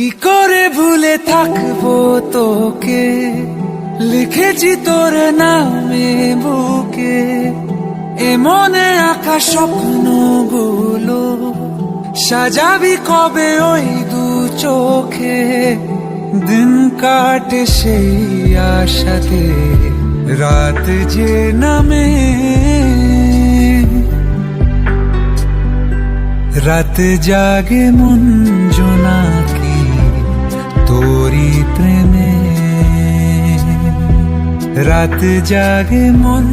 কি করে ভুলে থাকবো তোকে, লিখেছি তোর নামে বুকে, এ মনে আঁকা স্বপ্নগুলো সাজাবি কবে ওই দু চোখে। দিন কাটে সেই আশাতে, রাত যে নামে, রাত জাগে মন জোনাকি তোরি প্রেমে, রাত জাগে মন